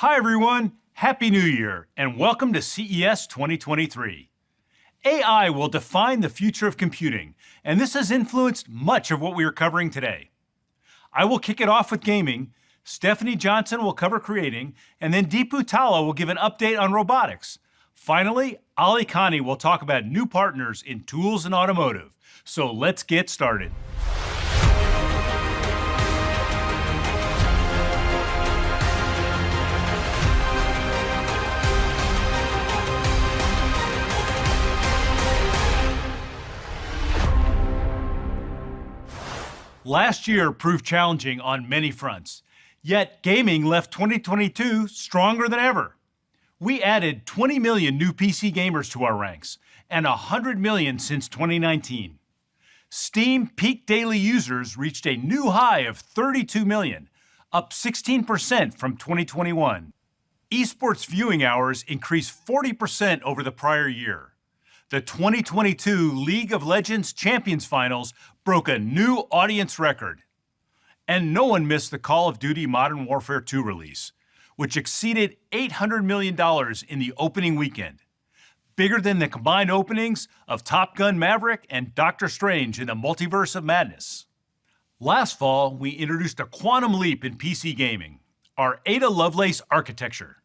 Hi everyone, Happy New Year, and welcome to CES 2023. AI will define the future of computing, and this has influenced much of what we are covering today. I will kick it off with gaming, Stephanie Johnson will cover creating, and then Deepu Talla will give an update on robotics. Finally, Ali Khani will talk about new partners in tools and automotive. So let's get started. Last year proved challenging on many fronts, yet gaming left 2022 stronger than ever. We added 20 million new PC gamers to our ranks, and 100 million since 2019. Steam peak daily users reached a new high of 32 million, up 16% from 2021. Esports viewing hours increased 40% over the prior year. The 2022 League of Legends Champions Finals broke a new audience record. And no one missed the Call of Duty Modern Warfare 2 release, which exceeded $800 million in the opening weekend, bigger than the combined openings of Top Gun Maverick and Doctor Strange in the Multiverse of Madness. Last fall, we introduced a quantum leap in PC gaming, our Ada Lovelace architecture.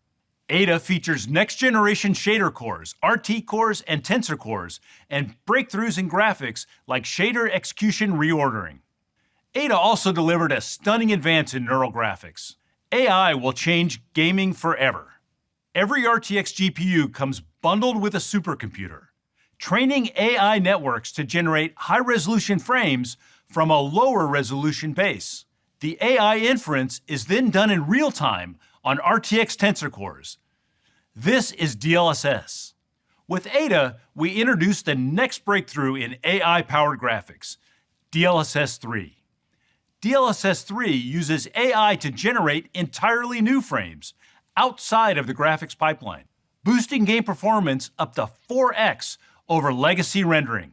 Ada features next-generation shader cores, RT cores, and tensor cores, and breakthroughs in graphics like shader execution reordering. Ada also delivered a stunning advance in neural graphics. AI will change gaming forever. Every RTX GPU comes bundled with a supercomputer, training AI networks to generate high-resolution frames from a lower-resolution base. The AI inference is then done in real time on RTX tensor cores. This is DLSS. With Ada, we introduced the next breakthrough in AI-powered graphics, DLSS 3. DLSS 3 uses AI to generate entirely new frames outside of the graphics pipeline, boosting game performance up to 4x over legacy rendering.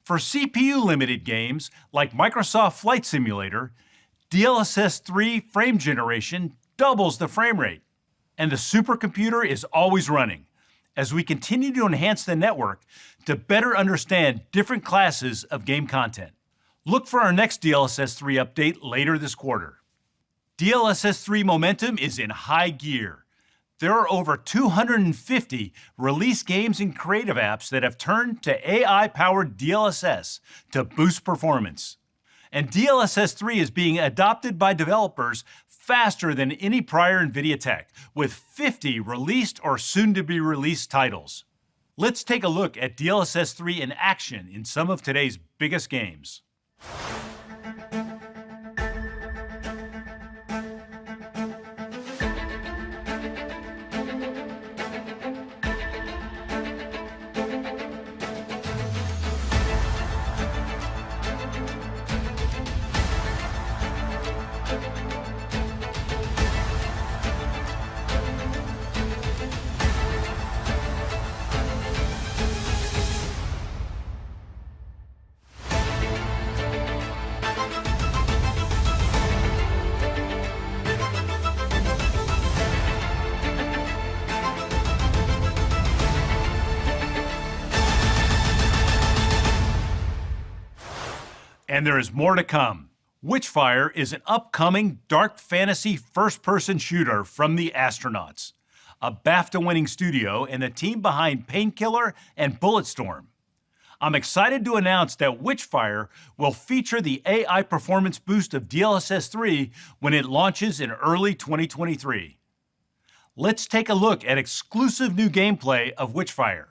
For CPU-limited games like Microsoft Flight Simulator, DLSS 3 frame generation doubles the frame rate, and the supercomputer is always running as we continue to enhance the network to better understand different classes of game content. Look for our next DLSS 3 update later this quarter. DLSS 3 momentum is in high gear. There are over 250 release games and creative apps that have turned to AI-powered DLSS to boost performance. And DLSS 3 is being adopted by developers faster than any prior Nvidia tech, with 50 released or soon-to-be-released titles. Let's take a look at DLSS 3 in action in some of today's biggest games. And there is more to come. Witchfire is an upcoming dark fantasy first-person shooter from the Astronauts, a BAFTA-winning studio and the team behind Painkiller and Bulletstorm. I'm excited to announce that Witchfire will feature the AI performance boost of DLSS 3 when it launches in early 2023. Let's take a look at exclusive new gameplay of Witchfire.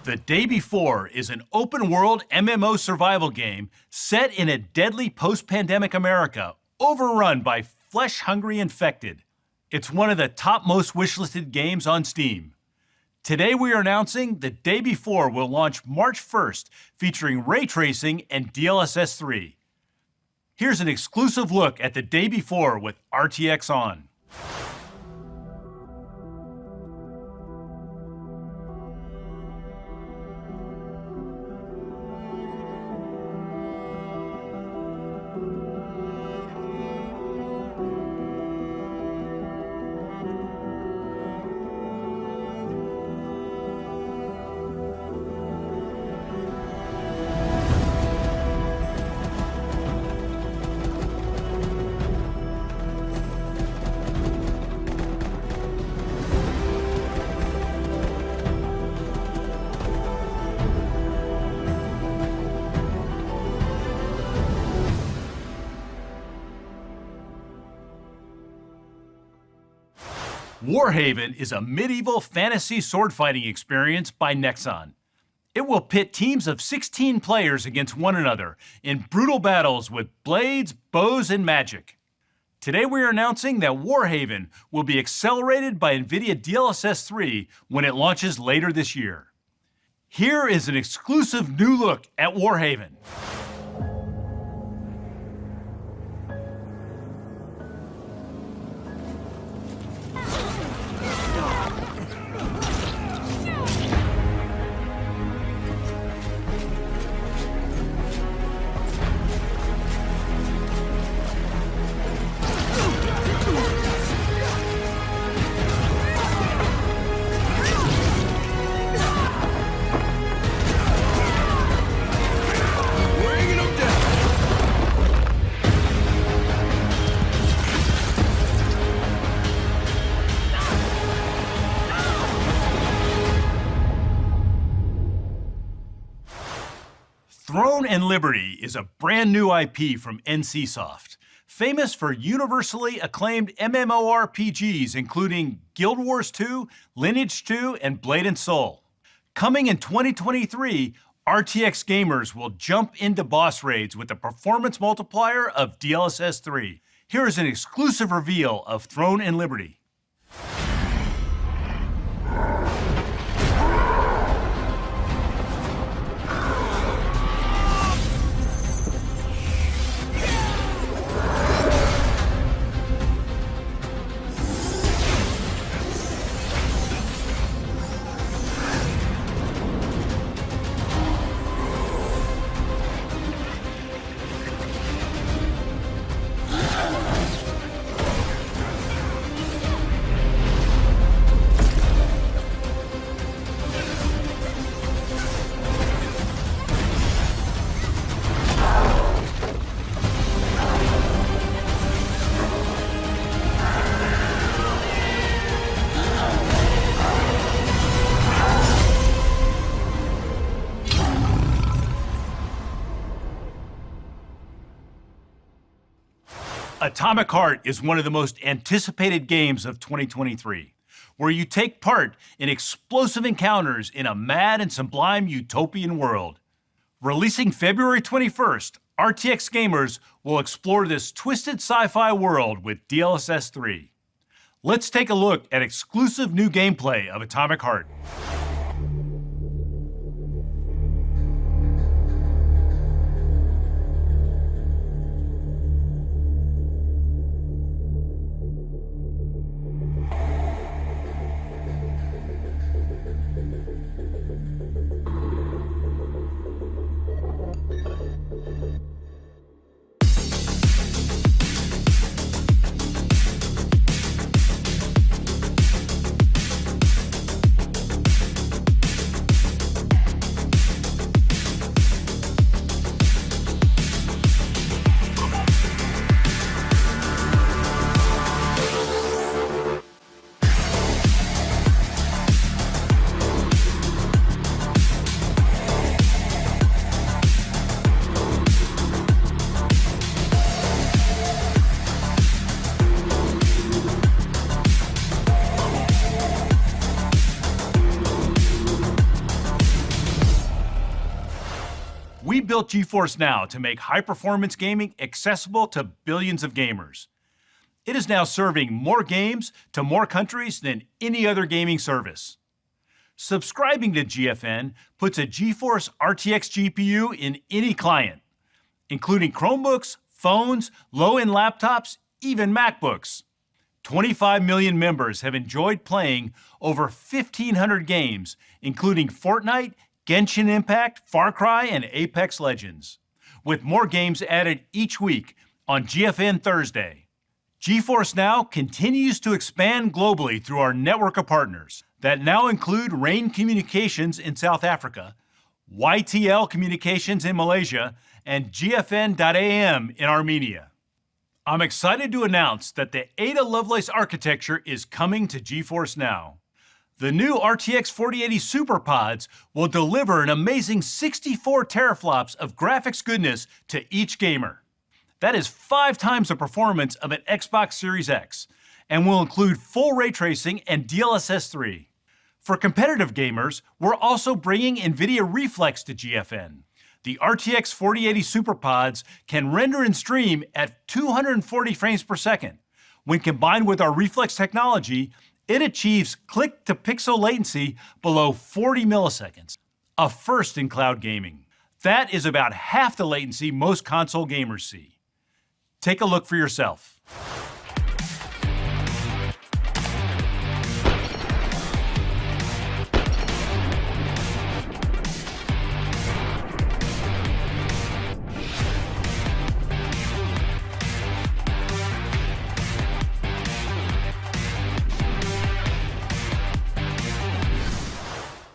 The Day Before is an open-world MMO survival game set in a deadly post-pandemic America, overrun by flesh-hungry infected. It's one of the top most wishlisted games on Steam. Today we are announcing The Day Before will launch March 1st, featuring ray tracing and DLSS 3. Here's an exclusive look at The Day Before with RTX on. Warhaven is a medieval fantasy sword-fighting experience by Nexon. It will pit teams of 16 players against one another in brutal battles with blades, bows, and magic. Today we are announcing that Warhaven will be accelerated by Nvidia DLSS 3 when it launches later this year. Here is an exclusive new look at Warhaven. Throne and Liberty is a brand new IP from NCSoft, famous for universally acclaimed MMORPGs including Guild Wars 2, Lineage 2, and Blade and Soul. Coming in 2023, RTX gamers will jump into boss raids with the performance multiplier of DLSS 3. Here is an exclusive reveal of Throne and Liberty. Atomic Heart is one of the most anticipated games of 2023, where you take part in explosive encounters in a mad and sublime utopian world. Releasing February 21st, RTX gamers will explore this twisted sci-fi world with DLSS 3. Let's take a look at exclusive new gameplay of Atomic Heart. We built GeForce Now to make high-performance gaming accessible to billions of gamers. It is now serving more games to more countries than any other gaming service. Subscribing to GFN puts a GeForce RTX GPU in any client, including Chromebooks, phones, low-end laptops, even MacBooks. 25 million members have enjoyed playing over 1,500 games, including Fortnite, Genshin Impact, Far Cry, and Apex Legends, with more games added each week on GFN Thursday. GeForce Now continues to expand globally through our network of partners that now include Rain Communications in South Africa, YTL Communications in Malaysia, and GFN.AM in Armenia. I'm excited to announce that the Ada Lovelace architecture is coming to GeForce Now. The new RTX 4080 SuperPods will deliver an amazing 64 teraflops of graphics goodness to each gamer. That is 5 times the performance of an Xbox Series X, and will include full ray tracing and DLSS 3. For competitive gamers, we're also bringing Nvidia Reflex to GFN. The RTX 4080 SuperPods can render and stream at 240 frames per second. When combined with our Reflex technology, it achieves click-to-pixel latency below 40 milliseconds, a first in cloud gaming. That is about half the latency most console gamers see. Take a look for yourself.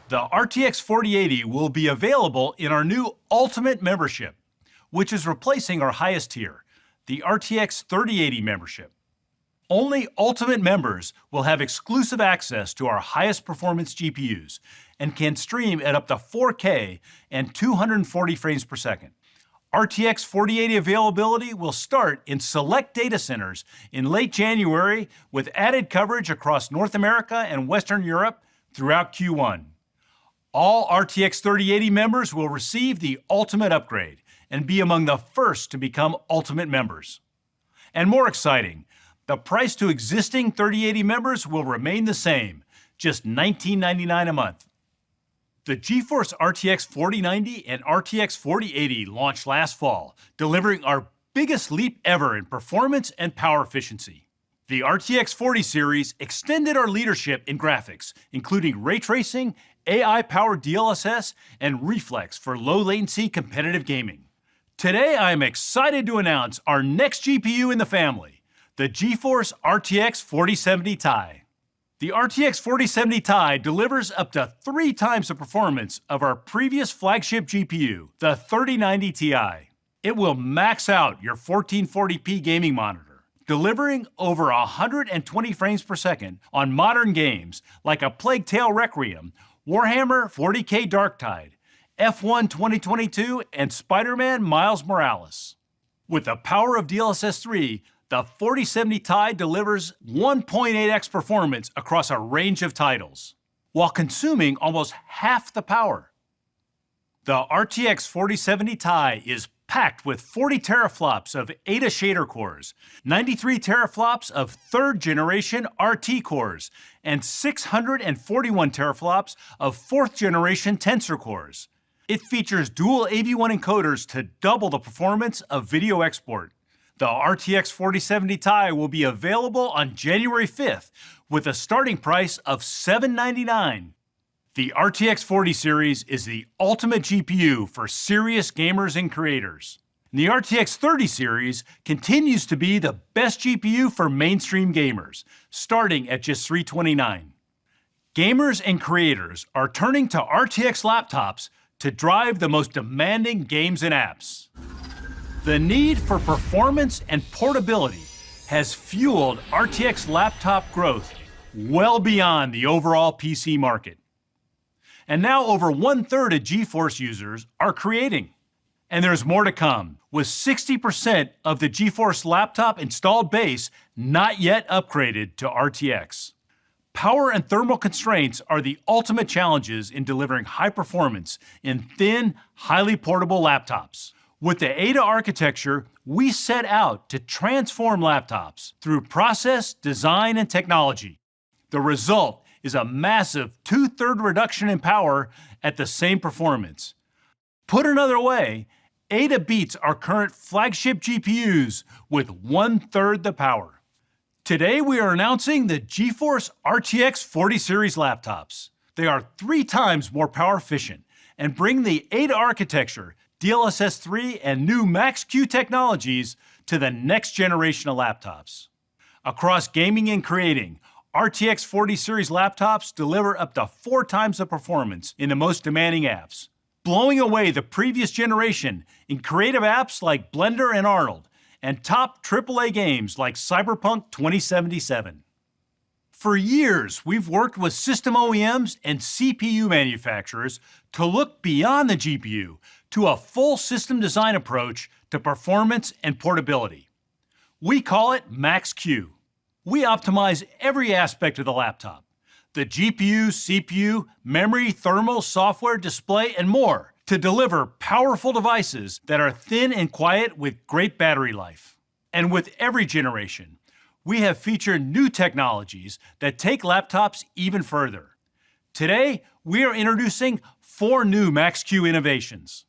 The RTX 4080 will be available in our new Ultimate membership, which is replacing our highest tier, the RTX 3080 membership. Only Ultimate members will have exclusive access to our highest performance GPUs and can stream at up to 4K and 240 frames per second. RTX 4080 availability will start in select data centers in late January, with added coverage across North America and Western Europe throughout Q1. All RTX 3080 members will receive the Ultimate upgrade and be among the first to become Ultimate members. And more exciting, the price to existing 3080 members will remain the same, just $19.99 a month. The GeForce RTX 4090 and RTX 4080 launched last fall, delivering our biggest leap ever in performance and power efficiency. The RTX 40 series extended our leadership in graphics, including ray tracing, AI-powered DLSS, and Reflex for low-latency competitive gaming. Today, I am excited to announce our next GPU in the family, the GeForce RTX 4070 Ti. The RTX 4070 Ti delivers up to 3 times the performance of our previous flagship GPU, the 3090 Ti. It will max out your 1440p gaming monitor, delivering over 120 frames per second on modern games like A Plague Tale Requiem, Warhammer 40K Darktide, F1 2022, and Spider-Man Miles Morales. With the power of DLSS 3, the 4070 Ti delivers 1.8x performance across a range of titles, while consuming almost half the power. The RTX 4070 Ti is packed with 40 teraflops of Ada shader cores, 93 teraflops of 3rd generation RT cores, and 641 teraflops of 4th generation Tensor cores. It features dual AV1 encoders to double the performance of video export. The RTX 4070 Ti will be available on January 5th with a starting price of $799. The RTX 40 series is the ultimate GPU for serious gamers and creators. The RTX 30 series continues to be the best GPU for mainstream gamers, starting at just $329. Gamers and creators are turning to RTX laptops to drive the most demanding games and apps. The need for performance and portability has fueled RTX laptop growth well beyond the overall PC market. And now over 1/3 of GeForce users are creating. And there's more to come, with 60% of the GeForce laptop installed base not yet upgraded to RTX. Power and thermal constraints are the ultimate challenges in delivering high performance in thin, highly portable laptops. With the Ada architecture, we set out to transform laptops through process, design, and technology. The result is a massive 2/3 reduction in power at the same performance. Put another way, Ada beats our current flagship GPUs with 1/3 the power. Today we are announcing the GeForce RTX 40 series laptops. They are 3 times more power efficient and bring the Ada architecture, DLSS 3, and new Max-Q technologies to the next generation of laptops. Across gaming and creating, RTX 40 series laptops deliver up to 4 times the performance in the most demanding apps, blowing away the previous generation in creative apps like Blender and Arnold, and top AAA games like Cyberpunk 2077. For years, we've worked with system OEMs and CPU manufacturers to look beyond the GPU to a full system design approach to performance and portability. We call it Max-Q. We optimize every aspect of the laptop: the GPU, CPU, memory, thermal, software, display, and more, to deliver powerful devices that are thin and quiet with great battery life. And with every generation, we have featured new technologies that take laptops even further. Today, we are introducing 4 new Max-Q innovations.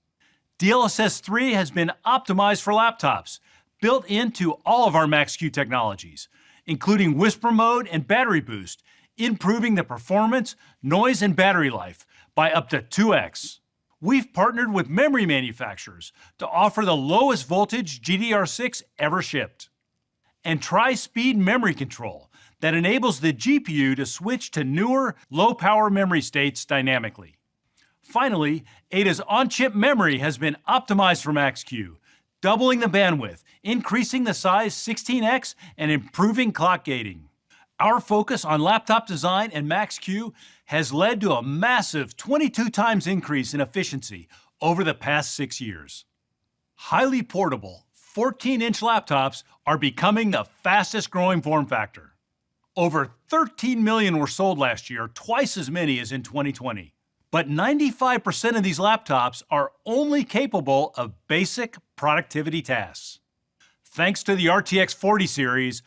DLSS 3 has been optimized for laptops, built into all of our Max-Q technologies, including Whisper Mode and Battery Boost, improving the performance, noise, and battery life by up to 2x. We've partnered with memory manufacturers to offer the lowest voltage GDDR6 ever shipped. And Tri-Speed Memory Control that enables the GPU to switch to newer, low-power memory states dynamically. Finally, Ada's on-chip memory has been optimized for Max-Q, doubling the bandwidth, increasing the size 16x, and improving clock gating. Our focus on laptop design and Max-Q has led to a massive 22 times increase in efficiency over the past 6 years. Highly portable 14-inch laptops are becoming the fastest growing form factor. Over 13 million were sold last year, twice as many as in 2020. But 95% of these laptops are only capable of basic productivity tasks. Thanks to the RTX 40 series,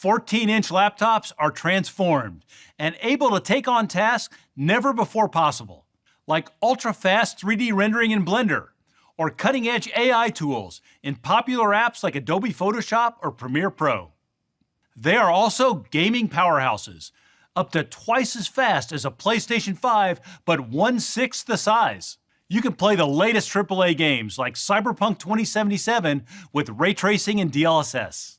14-inch laptops are transformed and able to take on tasks never before possible, like ultra-fast 3D rendering in Blender, or cutting-edge AI tools in popular apps like Adobe Photoshop or Premiere Pro. They are also gaming powerhouses, up to twice as fast as a PlayStation 5, but 1/6 the size. You can play the latest AAA games like Cyberpunk 2077 with ray tracing and DLSS.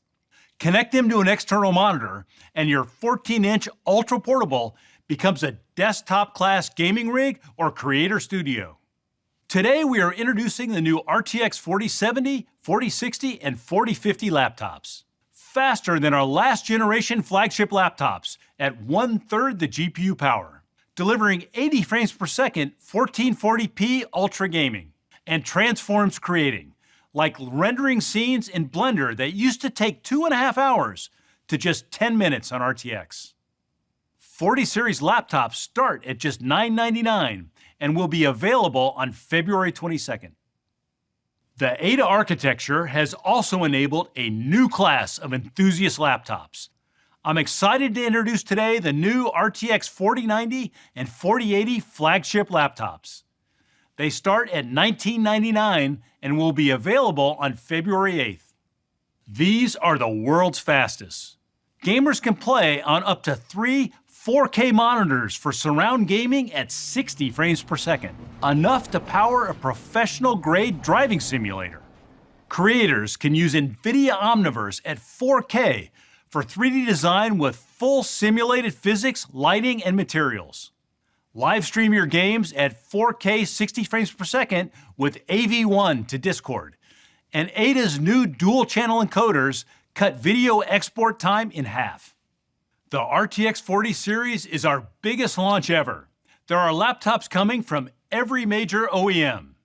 Connect them to an external monitor, and your 14-inch ultra-portable becomes a desktop-class gaming rig or creator studio. Today, we are introducing the new RTX 4070, 4060, and 4050 laptops. Faster than our last generation flagship laptops at 1/3 the GPU power, delivering 80 frames per second 1440p ultra gaming, and transforms creating, like rendering scenes in Blender that used to take 2.5 hours to just 10 minutes on RTX. 40 series laptops start at just $999 and will be available on February 22nd. The Ada architecture has also enabled a new class of enthusiast laptops. I'm excited to introduce today the new RTX 4090 and 4080 flagship laptops. They start at $1999 and will be available on February 8th. These are the world's fastest. Gamers can play on up to 3 4K monitors for surround gaming at 60 frames per second, enough to power a professional-grade driving simulator. Creators can use Nvidia Omniverse at 4K for 3D design with full simulated physics, lighting, and materials. Live stream your games at 4K 60 frames per second with AV1 to Discord. And Ada's new dual-channel encoders cut video export time in half. The RTX 40 series is our biggest launch ever. There are laptops coming from every major OEM.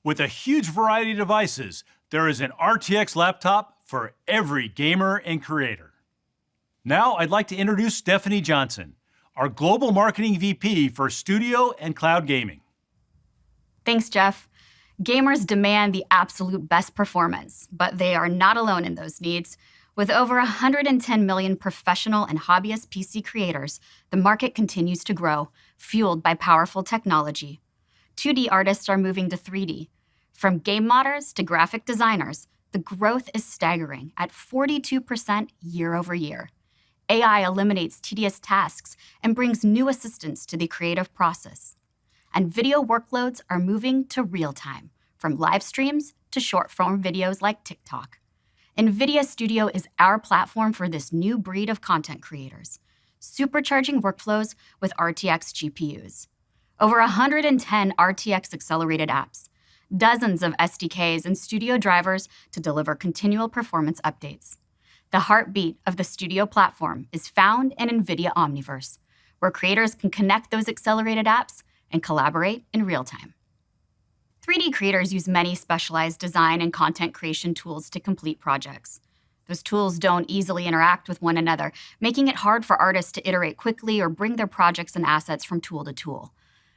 With a huge variety of devices, there is an RTX laptop for every gamer and creator. Now I'd like to introduce Stephanie Johnson, our Global Marketing VP for Studio and Cloud Gaming. Thanks, Jeff. Gamers demand the absolute best performance, but they are not alone in those needs. With over 110 million professional and hobbyist PC creators, the market continues to grow, fueled by powerful technology. 2D artists are moving to 3D. From game modders to graphic designers, the growth is staggering at 42% year over year. AI eliminates tedious tasks and brings new assistance to the creative process. And video workloads are moving to real time, from live streams to short-form videos like TikTok. NVIDIA Studio is our platform for this new breed of content creators, supercharging workflows with RTX GPUs. Over 110 RTX accelerated apps, dozens of SDKs and studio drivers to deliver continual performance updates. The heartbeat of the Studio platform is found in NVIDIA Omniverse, where creators can connect those accelerated apps and collaborate in real time. 3D creators use many specialized design and content creation tools to complete projects. Those tools don't easily interact with one another, making it hard for artists to iterate quickly or bring their projects and assets from tool to tool.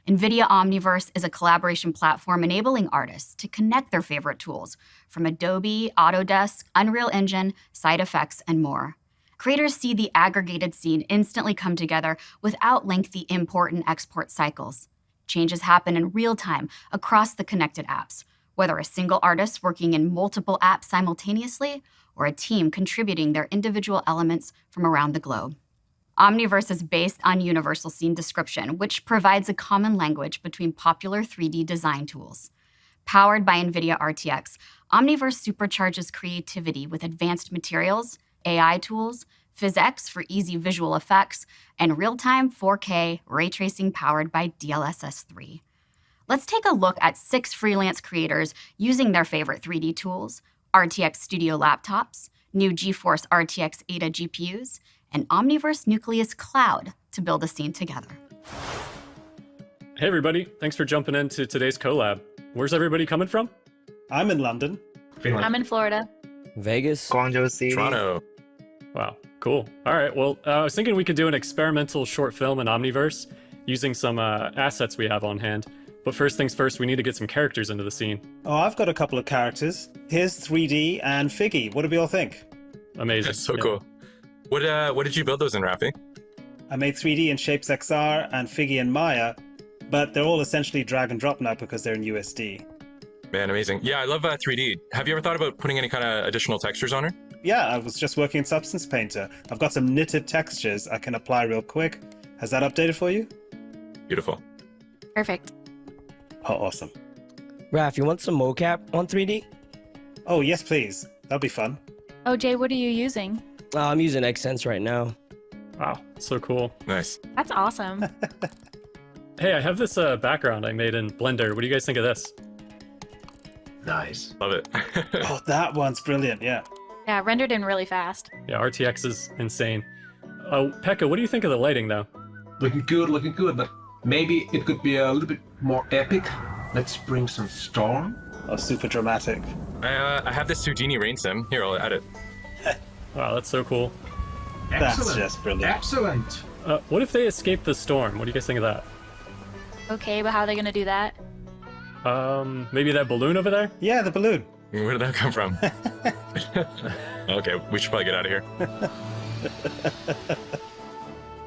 NVIDIA Omniverse is a collaboration platform enabling artists to connect their favorite tools from Adobe, Autodesk, Unreal Engine, Side Effects, and more. Creators see the aggregated scene instantly come together without lengthy import and export cycles. Changes happen in real time across the connected apps, whether a single artist working in multiple apps simultaneously or a team contributing their individual elements from around the globe. Omniverse is based on Universal Scene Description, which provides a common language between popular 3D design tools. Powered by NVIDIA RTX, Omniverse supercharges creativity with advanced materials, AI tools, PhysX for easy visual effects, and real-time 4K ray tracing powered by DLSS 3. Let's take a look at 6 freelance creators using their favorite 3D tools, RTX Studio laptops, new GeForce RTX Ada GPUs, and Omniverse Nucleus Cloud to build a scene together. Hey everybody, thanks for jumping into today's collab. Where's everybody coming from? I'm in London. I'm in Florida. Vegas. Guangzhou City. Toronto. Wow, cool. All right, well, I was thinking we could do an experimental short film in Omniverse using some assets we have on hand. But first things first, we need to get some characters into the scene. Oh, I've got a couple of characters. Here's 3D and Figgy. What do we all think? Amazing. That's so cool. What did you build those in, Rafi? I made 3D in Shapes XR and Figgy in Maya, but they're all essentially drag and drop now because they're in USD. Man, amazing. Yeah, I love 3D. Have you ever thought about putting any kind of additional textures on her? Yeah, I was just working in Substance Painter. I've got some knitted textures I can apply real quick. Has that updated for you? Beautiful. Perfect. Oh, awesome. Raph, you want some mocap on 3D? Oh, yes, please. That'll be fun. Oh, Jay, what are you using? I'm using Xsense right now. Wow, so cool. Nice. That's awesome. Hey, I have this background I made in Blender. What do you guys think of this? Nice. Love it. Oh, that one's brilliant, yeah. Yeah, rendered in really fast. Yeah, RTX is insane. Oh, Pekka, what do you think of the lighting, though? Looking good, but maybe it could be a little bit more epic. Let's bring some storm. Oh, super dramatic. I have this Houdini rain sim. Here, I'll add it. Wow, that's so cool. That's Excellent. just brilliant. Excellent. What if they escape the storm? What do you guys think of that? Okay, but how are they gonna do that? Maybe that balloon over there? Yeah, the balloon. Where did that come from? Okay, we should probably get out of here.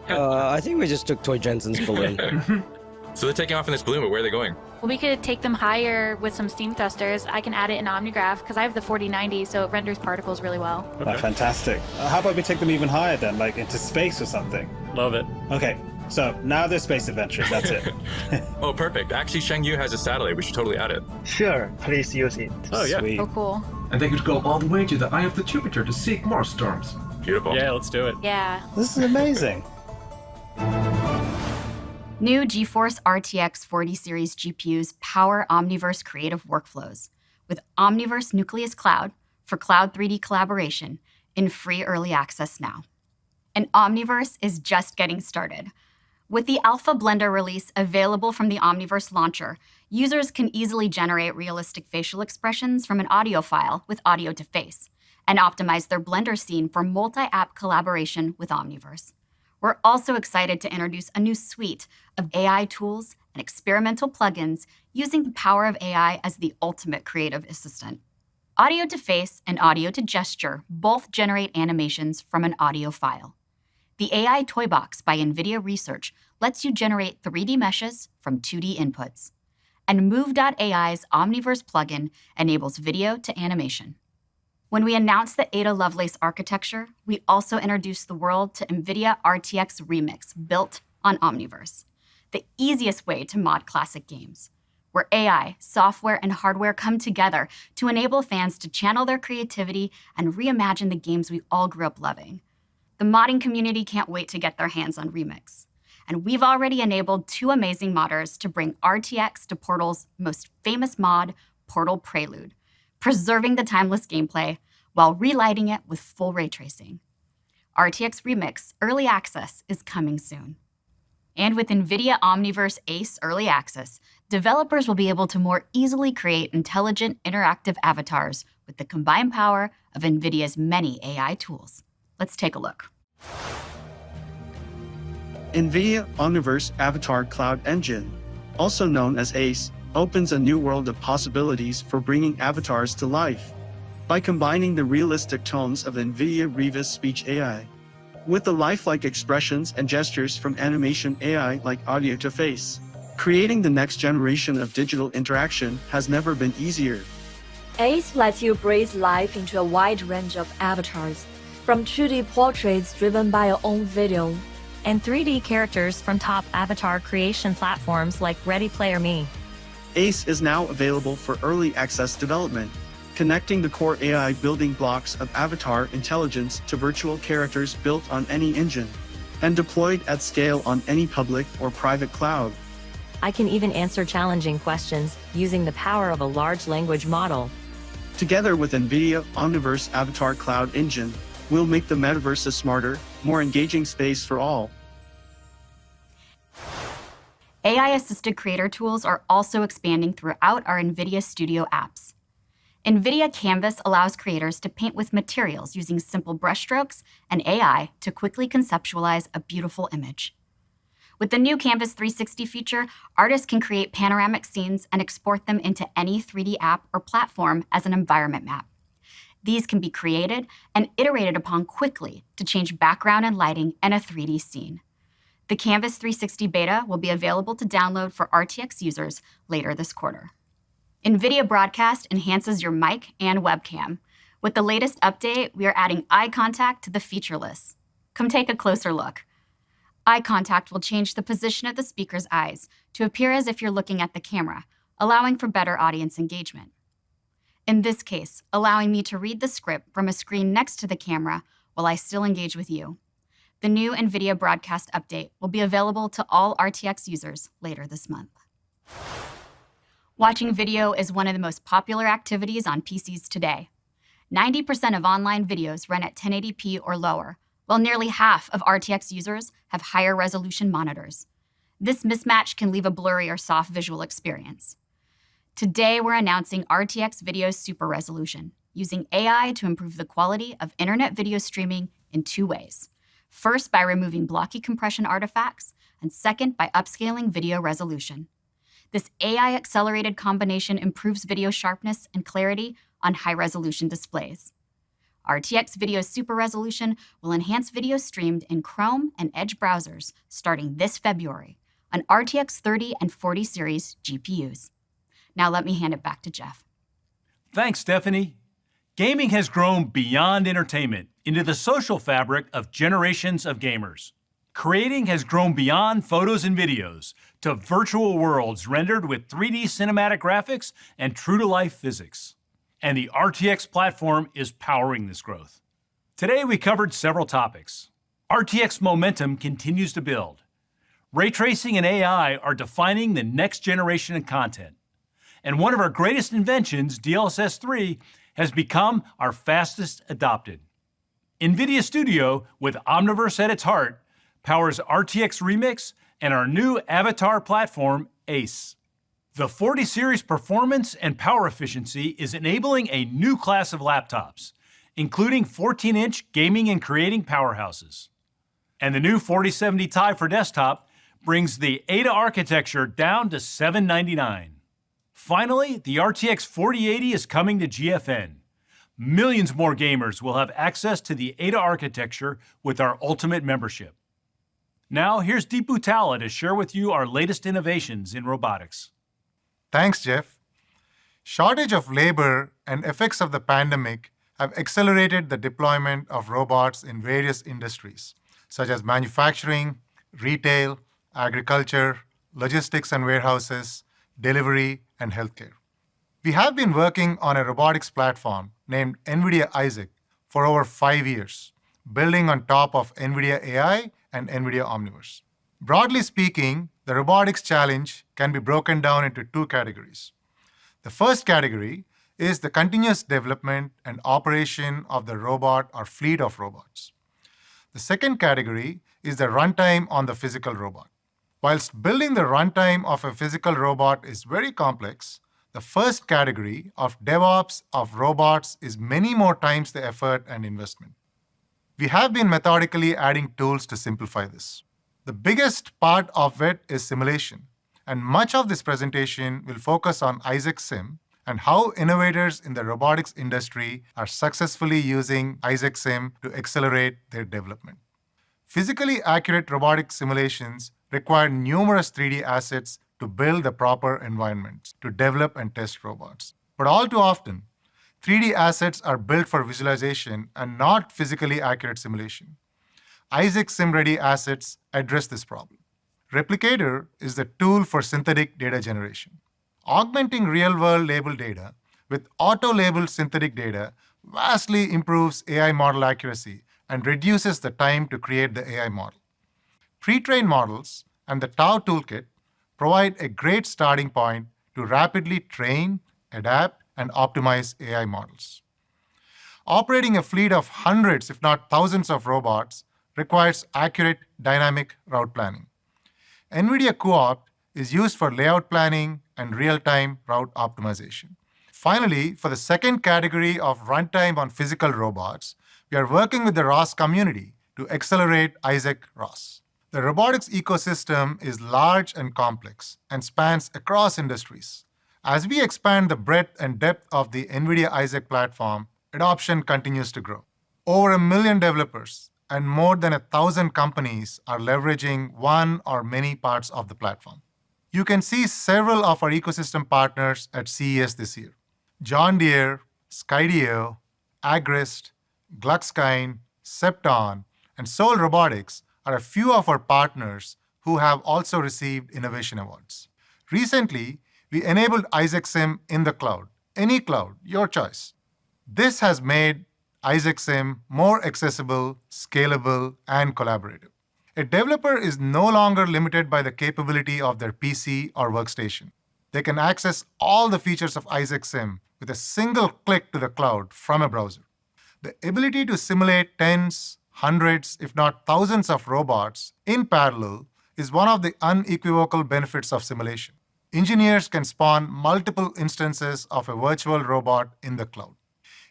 I think we just took Toy Jensen's balloon. So they're taking off in this balloon, but where are they going? Well, we could take them higher with some steam thrusters. I can add it in OmniGraph because I have the 4090, so it renders particles really well. Oh, fantastic. How about we take them even higher then, like into space or something? Love it. Okay, so now they're space adventures, that's it. Oh, perfect. Actually, Shengyu has a satellite. We should totally add it. Sure, please use it. Oh, yeah. Sweet. Oh, cool. And they could go all the way to the eye of the Jupiter to seek more storms. Beautiful. Yeah, let's do it. Yeah. This is amazing. New GeForce RTX 40 series GPUs power Omniverse creative workflows with Omniverse Nucleus Cloud for cloud 3D collaboration in free early access now. And Omniverse is just getting started. With the Alpha Blender release available from the Omniverse launcher, users can easily generate realistic facial expressions from an audio file with audio to face and optimize their Blender scene for multi-app collaboration with Omniverse. We're also excited to introduce a new suite of AI tools and experimental plugins using the power of AI as the ultimate creative assistant. Audio to face and audio to gesture both generate animations from an audio file. The AI Toy Box by Nvidia Research lets you generate 3D meshes from 2D inputs. And Move.ai's Omniverse plugin enables video to animation. When we announced the Ada Lovelace architecture, we also introduced the world to Nvidia RTX Remix built on Omniverse, the easiest way to mod classic games, where AI, software, and hardware come together to enable fans to channel their creativity and reimagine the games we all grew up loving. The modding community can't wait to get their hands on Remix. And we've already enabled 2 amazing modders to bring RTX to Portal's most famous mod, Portal Prelude, preserving the timeless gameplay while relighting it with full ray tracing. RTX Remix Early Access is coming soon. And with NVIDIA Omniverse Ace Early Access, developers will be able to more easily create intelligent, interactive avatars with the combined power of NVIDIA's many AI tools. Let's take a look. NVIDIA Omniverse Avatar Cloud Engine, also known as ACE, opens a new world of possibilities for bringing avatars to life. By combining the realistic tones of NVIDIA Revis Speech AI with the lifelike expressions and gestures from animation AI like audio to face, creating the next generation of digital interaction has never been easier. ACE lets you breathe life into a wide range of avatars, from 2D portraits driven by your own video, and 3D characters from top avatar creation platforms like Ready Player Me. ACE is now available for early access development, connecting the core AI building blocks of avatar intelligence to virtual characters built on any engine, and deployed at scale on any public or private cloud. I can even answer challenging questions using the power of a large language model. Together with NVIDIA Omniverse Avatar Cloud Engine, we'll make the metaverse a smarter, more engaging space for all. AI-assisted creator tools are also expanding throughout our NVIDIA Studio apps. NVIDIA Canvas allows creators to paint with materials using simple brushstrokes and AI to quickly conceptualize a beautiful image. With the new Canvas 360 feature, artists can create panoramic scenes and export them into any 3D app or platform as an environment map. These can be created and iterated upon quickly to change background and lighting in a 3D scene. The Canvas 360 beta will be available to download for RTX users later this quarter. NVIDIA Broadcast enhances your mic and webcam. With the latest update, we are adding eye contact to the feature list. Come take a closer look. Eye contact will change the position of the speaker's eyes to appear as if you're looking at the camera, allowing for better audience engagement. In this case, allowing me to read the script from a screen next to the camera while I still engage with you. The new NVIDIA Broadcast update will be available to all RTX users later this month. Watching video is one of the most popular activities on PCs today. 90% of online videos run at 1080p or lower, while nearly half of RTX users have higher resolution monitors. This mismatch can leave a blurry or soft visual experience. Today, we're announcing RTX Video Super Resolution, using AI to improve the quality of internet video streaming in 2 ways. First, by removing blocky compression artifacts, and second, by upscaling video resolution. This AI-accelerated combination improves video sharpness and clarity on high-resolution displays. RTX Video Super Resolution will enhance video streamed in Chrome and Edge browsers starting this February on RTX 30 and 40 series GPUs. Now let me hand it back to Jeff. Thanks, Stephanie. Gaming has grown beyond entertainment into the social fabric of generations of gamers. Creating has grown beyond photos and videos to virtual worlds rendered with 3D cinematic graphics and true-to-life physics. And the RTX platform is powering this growth. Today we covered several topics. RTX momentum continues to build. Ray tracing and AI are defining the next generation of content. And one of our greatest inventions, DLSS 3, has become our fastest adopted. NVIDIA Studio, with Omniverse at its heart, powers RTX Remix and our new avatar platform, ACE. The 40 series performance and power efficiency is enabling a new class of laptops, including 14-inch gaming and creating powerhouses. And the new 4070 Ti for desktop brings the Ada architecture down to $799. Finally, the RTX 4080 is coming to GFN. Millions more gamers will have access to the Ada architecture with our Ultimate membership. Now, here's Deepu Talla to share with you our latest innovations in robotics. Thanks, Jeff. Shortage of labor and effects of the pandemic have accelerated the deployment of robots in various industries, such as manufacturing, retail, agriculture, logistics and warehouses, delivery, and healthcare. We have been working on a robotics platform named Nvidia Isaac for over 5 years, building on top of Nvidia AI and Nvidia Omniverse. Broadly speaking, the robotics challenge can be broken down into 2 categories. The first category is the continuous development and operation of the robot or fleet of robots. The second category is the runtime on the physical robot. Whilst building the runtime of a physical robot is very complex, the first category of DevOps of robots is many more times the effort and investment. We have been methodically adding tools to simplify this. The biggest part of it is simulation, and much of this presentation will focus on Isaac Sim and how innovators in the robotics industry are successfully using Isaac Sim to accelerate their development. Physically accurate robotic simulations require numerous 3D assets to build the proper environments to develop and test robots. But all too often, 3D assets are built for visualization and not physically accurate simulation. Isaac Sim-ready assets address this problem. Replicator is the tool for synthetic data generation. Augmenting real-world label data with auto-labeled synthetic data vastly improves AI model accuracy and reduces the time to create the AI model. Pre-trained models and the Tau toolkit provide a great starting point to rapidly train, adapt, and optimize AI models. Operating a fleet of hundreds, if not thousands of robots requires accurate dynamic route planning. NVIDIA cuOpt is used for layout planning and real-time route optimization. Finally, for the second category of runtime on physical robots, we are working with the ROS community to accelerate Isaac ROS. The robotics ecosystem is large and complex and spans across industries. As we expand the breadth and depth of the NVIDIA Isaac platform, adoption continues to grow. Over 1 million developers and more than 1,000 companies are leveraging one or many parts of the platform. You can see several of our ecosystem partners at CES this year. John Deere, Skydio, Agrist, Gluckskind, Septon, and Soul Robotics are a few of our partners who have also received innovation awards. Recently, we enabled Isaac Sim in the cloud, any cloud, your choice. This has made Isaac Sim more accessible, scalable, and collaborative. A developer is no longer limited by the capability of their PC or workstation. They can access all the features of Isaac Sim with a single click to the cloud from a browser. The ability to simulate tens, hundreds, if not thousands of robots in parallel is one of the unequivocal benefits of simulation. Engineers can spawn multiple instances of a virtual robot in the cloud.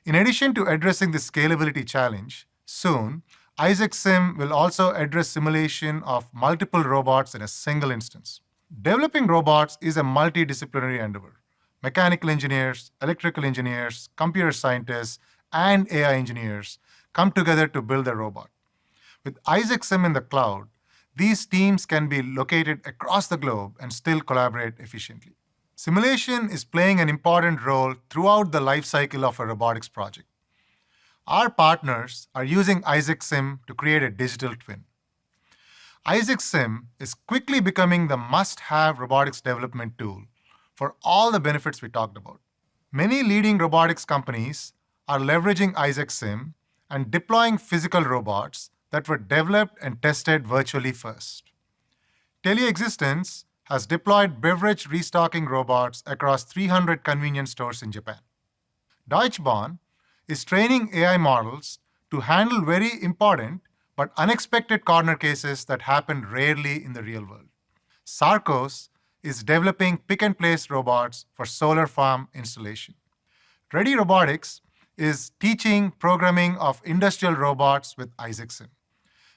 In addition to addressing the scalability challenge, soon, Isaac Sim will also address simulation of multiple robots in a single instance. Developing robots is a multidisciplinary endeavor. Mechanical engineers, electrical engineers, computer scientists, and AI engineers come together to build a robot. With Isaac Sim in the cloud, these teams can be located across the globe and still collaborate efficiently. Simulation is playing an important role throughout the life cycle of a robotics project. Our partners are using Isaac Sim to create a digital twin. Isaac Sim is quickly becoming the must-have robotics development tool for all the benefits we talked about. Many leading robotics companies are leveraging Isaac Sim and deploying physical robots that were developed and tested virtually first. Teleexistence has deployed beverage restocking robots across 300 convenience stores in Japan. Deutsche Bahn is training AI models to handle very important but unexpected corner cases that happen rarely in the real world. Sarcos is developing pick-and-place robots for solar farm installation. Ready Robotics is teaching programming of industrial robots with Isaac Sim.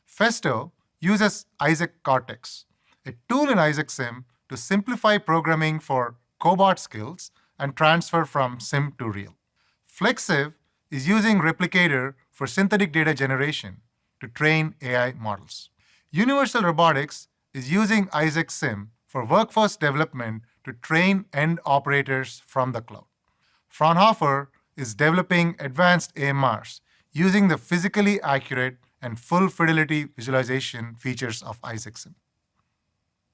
Festo uses Isaac Cortex, a tool in Isaac Sim to simplify programming for cobot skills and transfer from sim to real. Flexive is using Replicator for synthetic data generation to train AI models. Universal Robotics is using Isaac Sim for workforce development to train end operators from the cloud. Fraunhofer is developing advanced AMRs using the physically accurate and full fidelity visualization features of Isaac Sim.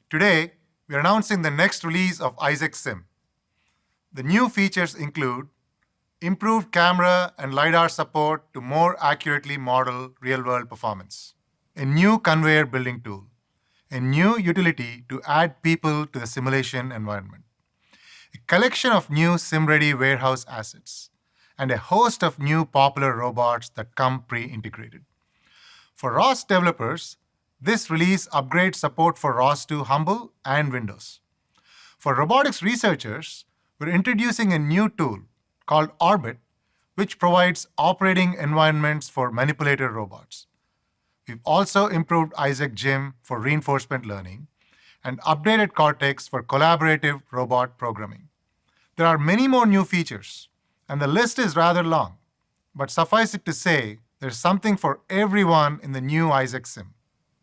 Today, we are announcing the next release of Isaac Sim. The new features include improved camera and LiDAR support to more accurately model real-world performance, a new conveyor building tool, a new utility to add people to the simulation environment, a collection of new sim-ready warehouse assets, and a host of new popular robots that come pre-integrated. For ROS developers, this release upgrades support for ROS 2 Humble and Windows. For robotics researchers, we're introducing a new tool called Orbit, which provides operating environments for manipulator robots. We've also improved Isaac Gym for reinforcement learning and updated Cortex for collaborative robot programming. There are many more new features, and the list is rather long, but suffice it to say, there's something for everyone in the new Isaac Sim.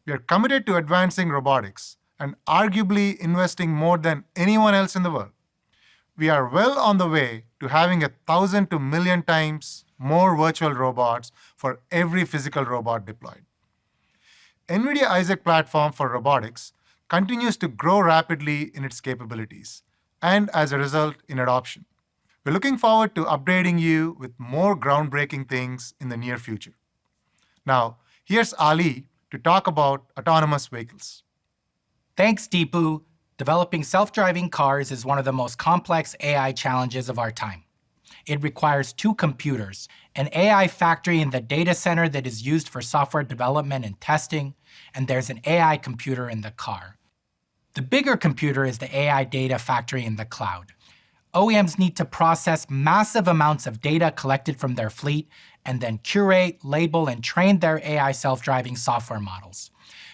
We are committed to advancing robotics and arguably investing more than anyone else in the world. We are well on the way to having 1,000 to 1,000,000 times more virtual robots for every physical robot deployed. Nvidia Isaac platform for robotics continues to grow rapidly in its capabilities and as a result in adoption. We're looking forward to updating you with more groundbreaking things in the near future. Now, here's Ali to talk about autonomous vehicles. Thanks, Deepu. Developing self-driving cars is one of the most complex AI challenges of our time. It requires two computers, an AI factory in the data center that is used for software development and testing, and there's an AI computer in the car. The bigger computer is the AI data factory in the cloud. OEMs need to process massive amounts of data collected from their fleet and then curate, label, and train their AI self-driving software models.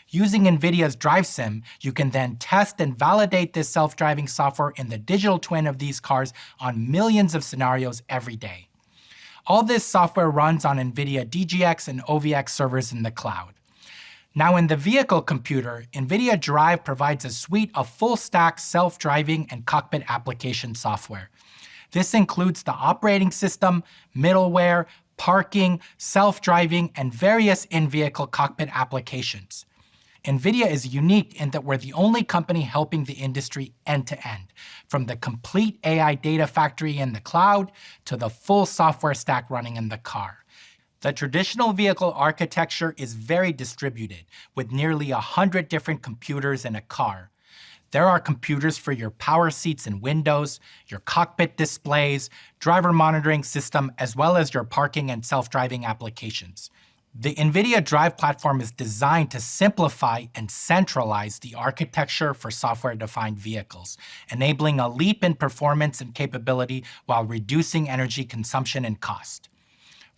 Using Nvidia's DriveSim, you can then test and validate this self-driving software in the digital twin of these cars on millions of scenarios every day. All this software runs on Nvidia DGX and OVX servers in the cloud. Now in the vehicle computer, Nvidia Drive provides a suite of full-stack self-driving and cockpit application software. This includes the operating system, middleware, parking, self-driving, and various in-vehicle cockpit applications. Nvidia is unique in that we're the only company helping the industry end-to-end, from the complete AI data factory in the cloud to the full software stack running in the car. The traditional vehicle architecture is very distributed, with nearly 100 different computers in a car. There are computers for your power seats and windows, your cockpit displays, driver monitoring system, as well as your parking and self-driving applications. The NVIDIA Drive platform is designed to simplify and centralize the architecture for software-defined vehicles, enabling a leap in performance and capability while reducing energy consumption and cost.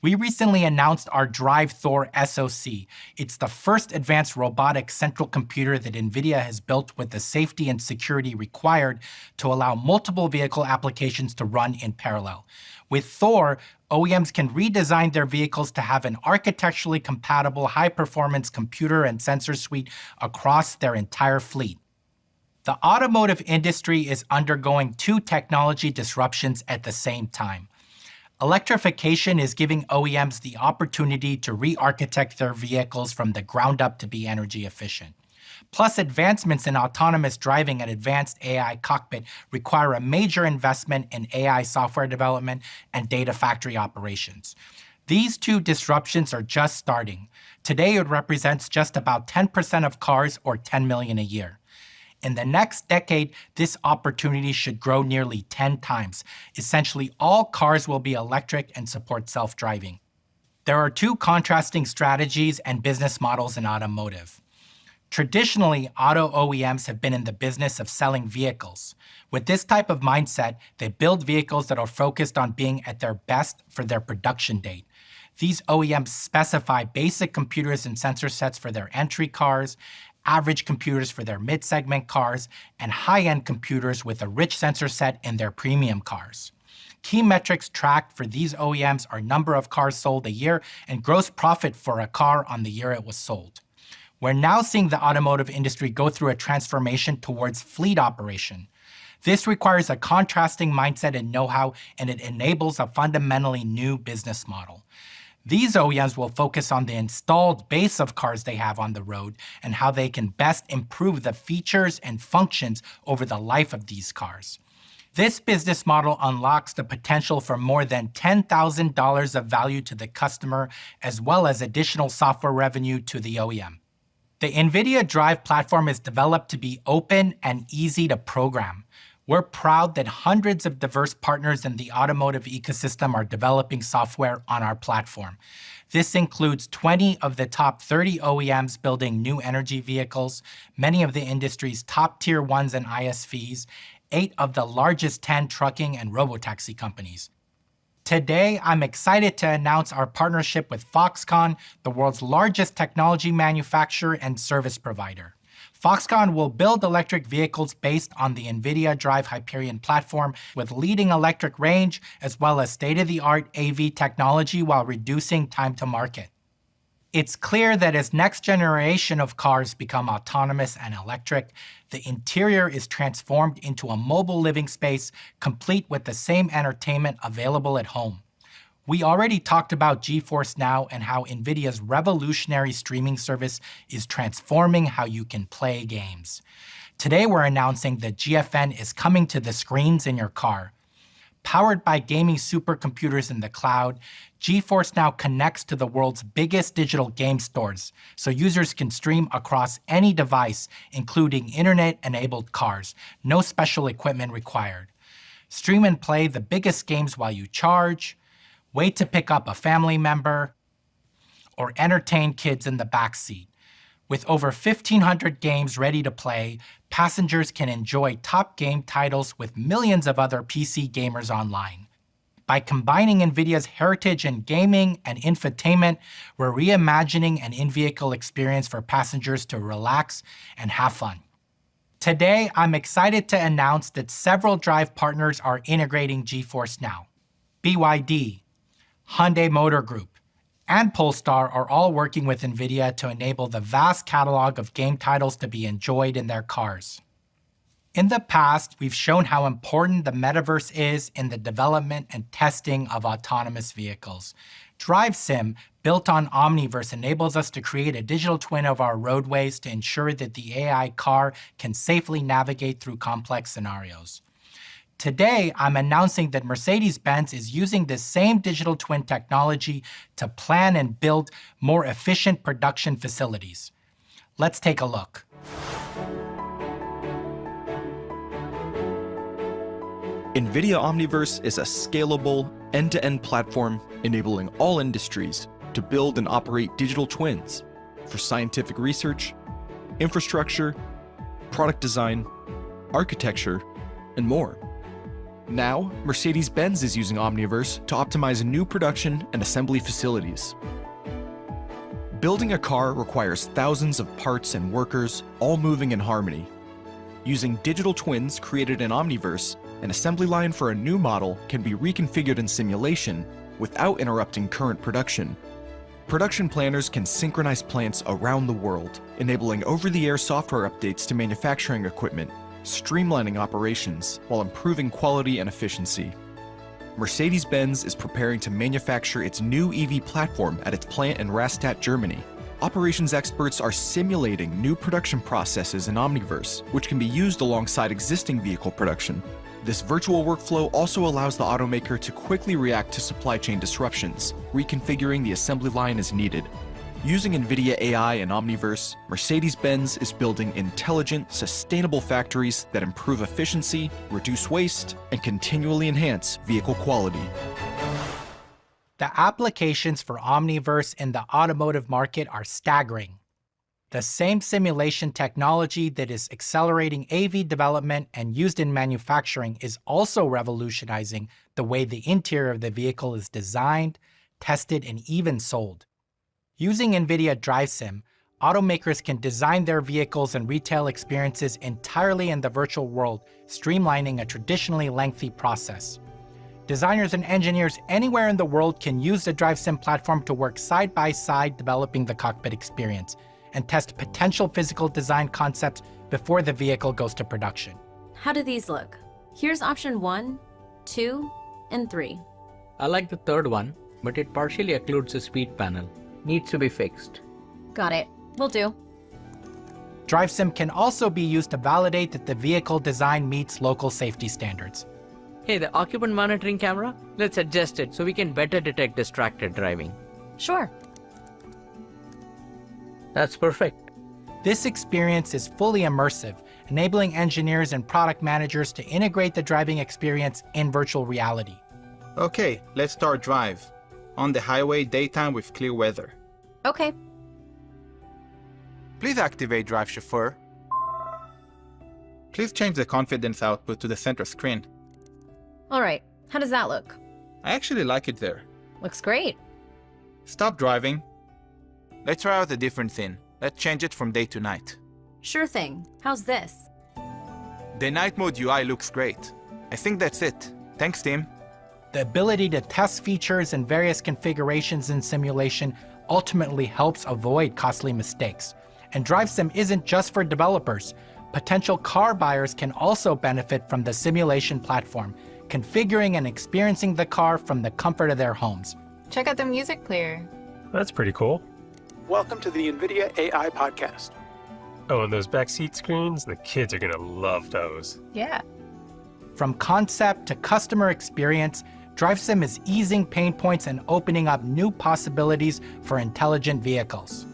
We recently announced our Drive Thor SoC. It's the first advanced robotic central computer that NVIDIA has built with the safety and security required to allow multiple vehicle applications to run in parallel. With Thor, OEMs can redesign their vehicles to have an architecturally compatible high-performance computer and sensor suite across their entire fleet. The automotive industry is undergoing two technology disruptions at the same time. Electrification is giving OEMs the opportunity to re-architect their vehicles from the ground up to be energy efficient. Plus, advancements in autonomous driving and advanced AI cockpit require a major investment in AI software development and data factory operations. These two disruptions are just starting. Today, it represents just about 10% of cars, or 10 million a year. In the next decade, this opportunity should grow nearly 10 times. Essentially, all cars will be electric and support self-driving. There are two contrasting strategies and business models in automotive. Traditionally, auto OEMs have been in the business of selling vehicles. With this type of mindset, they build vehicles that are focused on being at their best for their production date. These OEMs specify basic computers and sensor sets for their entry cars, average computers for their mid-segment cars, and high-end computers with a rich sensor set in their premium cars. Key metrics tracked for these OEMs are number of cars sold a year and gross profit for a car on the year it was sold. We're now seeing the automotive industry go through a transformation towards fleet operation. This requires a contrasting mindset and know-how, and it enables a fundamentally new business model. These OEMs will focus on the installed base of cars they have on the road and how they can best improve the features and functions over the life of these cars. This business model unlocks the potential for more than $10,000 of value to the customer, as well as additional software revenue to the OEM. The NVIDIA Drive platform is developed to be open and easy to program. We're proud that hundreds of diverse partners in the automotive ecosystem are developing software on our platform. This includes 20 of the top 30 OEMs building new energy vehicles, many of the industry's top tier 1s and ISVs, 8 of the largest 10 trucking and robotaxi companies. Today, I'm excited to announce our partnership with Foxconn, the world's largest technology manufacturer and service provider. Foxconn will build electric vehicles based on the NVIDIA Drive Hyperion platform with leading electric range as well as state-of-the-art AV technology while reducing time to market. It's clear that as next generation of cars become autonomous and electric, the interior is transformed into a mobile living space complete with the same entertainment available at home. We already talked about GeForce Now and how NVIDIA's revolutionary streaming service is transforming how you can play games. Today we're announcing that GFN is coming to the screens in your car. Powered by gaming supercomputers in the cloud, GeForce Now connects to the world's biggest digital game stores, so users can stream across any device, including internet-enabled cars. No special equipment required. Stream and play the biggest games while you charge, wait to pick up a family member, or entertain kids in the backseat. With over 1,500 games ready to play, passengers can enjoy top game titles with millions of other PC gamers online. By combining NVIDIA's heritage in gaming and infotainment, we're reimagining an in-vehicle experience for passengers to relax and have fun. Today, I'm excited to announce that several Drive partners are integrating GeForce Now. BYD, Hyundai Motor Group, and Polestar are all working with NVIDIA to enable the vast catalog of game titles to be enjoyed in their cars. In the past, we've shown how important the metaverse is in the development and testing of autonomous vehicles. Drive Sim, built on Omniverse, enables us to create a digital twin of our roadways to ensure that the AI car can safely navigate through complex scenarios. Today, I'm announcing that Mercedes-Benz is using this same digital twin technology to plan and build more efficient production facilities. Let's take a look. NVIDIA Omniverse is a scalable, end-to-end platform enabling all industries to build and operate digital twins for scientific research, infrastructure, product design, architecture, and more. Now, Mercedes-Benz is using Omniverse to optimize new production and assembly facilities. Building a car requires thousands of parts and workers all moving in harmony. Using digital twins created in Omniverse, an assembly line for a new model can be reconfigured in simulation without interrupting current production. Production planners can synchronize plants around the world, enabling over-the-air software updates to manufacturing equipment, streamlining operations while improving quality and efficiency. Mercedes-Benz is preparing to manufacture its new EV platform at its plant in Rastatt, Germany. Operations experts are simulating new production processes in Omniverse, which can be used alongside existing vehicle production. This virtual workflow also allows the automaker to quickly react to supply chain disruptions, reconfiguring the assembly line as needed. Using NVIDIA AI and Omniverse, Mercedes-Benz is building intelligent, sustainable factories that improve efficiency, reduce waste, and continually enhance vehicle quality. The applications for Omniverse in the automotive market are staggering. The same simulation technology that is accelerating AV development and used in manufacturing is also revolutionizing the way the interior of the vehicle is designed, tested, and even sold. Using Nvidia DriveSim, automakers can design their vehicles and retail experiences entirely in the virtual world, streamlining a traditionally lengthy process. Designers and engineers anywhere in the world can use the DriveSim platform to work side by side developing the cockpit experience and test potential physical design concepts before the vehicle goes to production. How do these look? Here's option 1, 2, and 3. I like the third one, but it partially occludes the speed panel. Needs to be fixed. Got it. Will do. DriveSim can also be used to validate that the vehicle design meets local safety standards. Hey, the occupant monitoring camera? Let's adjust it so we can better detect distracted driving. Sure. That's perfect. This experience is fully immersive, enabling engineers and product managers to integrate the driving experience in virtual reality. Okay, let's start drive. On the highway, daytime with clear weather. Okay. Please activate Drive Chauffeur. Please change the confidence output to the center screen. All right. How does that look? I actually like it there. Looks great. Stop driving. Let's try out a different thing. Let's change it from day to night. Sure thing. How's this? The night mode UI looks great. I think that's it. Thanks, team. The ability to test features in various configurations in simulation ultimately helps avoid costly mistakes. And DriveSim isn't just for developers. Potential car buyers can also benefit from the simulation platform, configuring and experiencing the car from the comfort of their homes. Check out the music player. That's pretty cool. Welcome to the Nvidia AI podcast. Oh, and those backseat screens, the kids are gonna love those. Yeah. From concept to customer experience, DriveSim is easing pain points and opening up new possibilities for intelligent vehicles.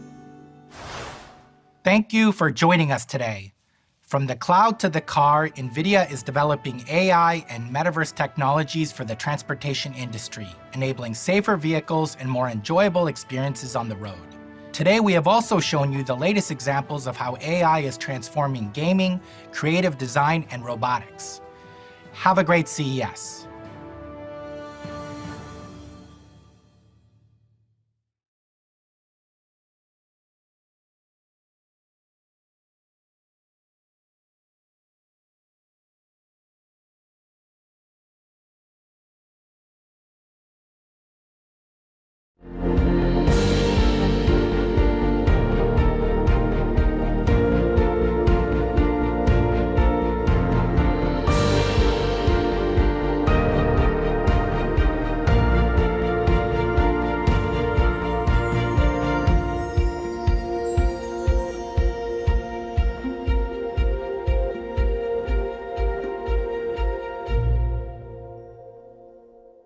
Thank you for joining us today. From the cloud to the car, Nvidia is developing AI and metaverse technologies for the transportation industry, enabling safer vehicles and more enjoyable experiences on the road. Today, we have also shown you the latest examples of how AI is transforming gaming, creative design, and robotics. Have a great CES.